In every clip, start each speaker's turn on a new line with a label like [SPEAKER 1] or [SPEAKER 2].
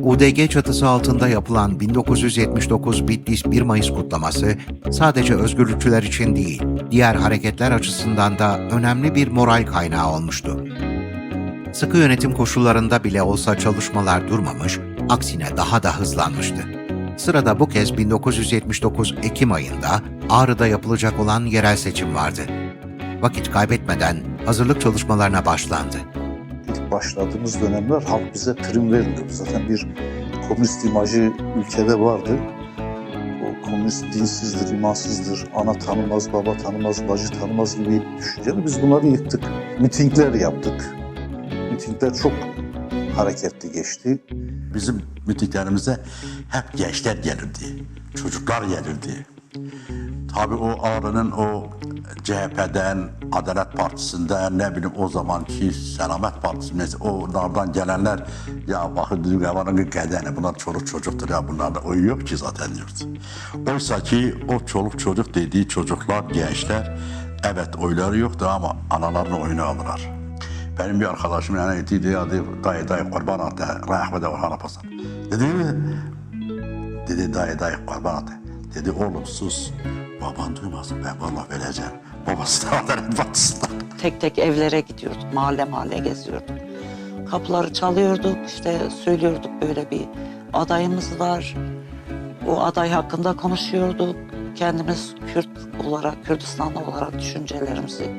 [SPEAKER 1] UDG çatısı altında yapılan 1979 Bitlis 1 Mayıs kutlaması sadece özgürlükçüler için değil, diğer hareketler açısından da önemli bir moral kaynağı olmuştu. Sıkı yönetim koşullarında bile olsa çalışmalar durmamış, aksine daha da hızlanmıştı. Sırada bu kez 1979 Ekim ayında Ağrı'da yapılacak olan yerel seçim vardı. Vakit kaybetmeden hazırlık çalışmalarına başlandı.
[SPEAKER 2] İlk başladığımız dönemler halk bize prim vermiyordu. Zaten bir komünist imajı ülkede vardı. O komünist dinsizdir, imansızdır, ana tanımaz, baba tanımaz, bacı tanımaz gibi düşünceler. Biz bunları yıktık. Mitingler yaptık. Mitingler çok hareketli geçti.
[SPEAKER 3] Bizim mitinglerimize hep gençler gelirdi, çocuklar gelirdi. Tabii o Ağrı'nın o CHP'den, Adalet Partisi'nden, ne bileyim o zamanki Selamet Partisi, neyse onlardan gelenler, ya bakın dünyanın gedeni, bunlar çoluk çocuktur ya, bunlarda oy yok ki zaten diyordu. Oysa ki o çoluk çocuk dediği çocuklar, gençler, evet oyları yoktu ama analarının oyunu alırlar. Benim bir arkadaşım yani etiydi, adı dayı kurban attı, rahmete Orhan Apasan. Dedi dayı kurban attı. Dedi oğlum sus, baban duymasın, ben vallahi vereceğim. Babası da Adalet Partisi'nden.
[SPEAKER 4] Tek tek evlere gidiyorduk, mahalle mahalle geziyorduk. Kapıları çalıyorduk, işte söylüyorduk böyle bir adayımız var. O aday hakkında konuşuyorduk. Kendimiz Kürt olarak, Kürdistanlı olarak düşüncelerimizi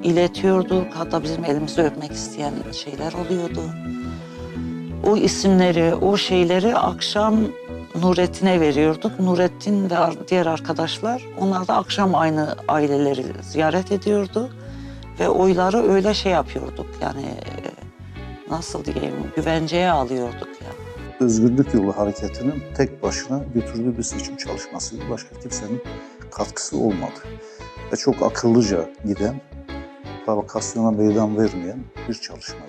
[SPEAKER 4] iletiyorduk. Hatta bizim elimizi öpmek isteyen şeyler oluyordu. O isimleri, o şeyleri akşam Nurettin'e veriyorduk. Nurettin ve diğer arkadaşlar, onlar da akşam aynı aileleri ziyaret ediyordu. Ve oyları öyle şey yapıyorduk, yani nasıl diyeyim, güvenceye alıyorduk yani.
[SPEAKER 2] Özgürlük Yolu Hareketi'nin tek başına götürdüğü bir seçim çalışmasıydı. Başka kimsenin katkısı olmadı. Ve çok akıllıca giden, provokasyona meydan vermeyen bir çalışmaydı.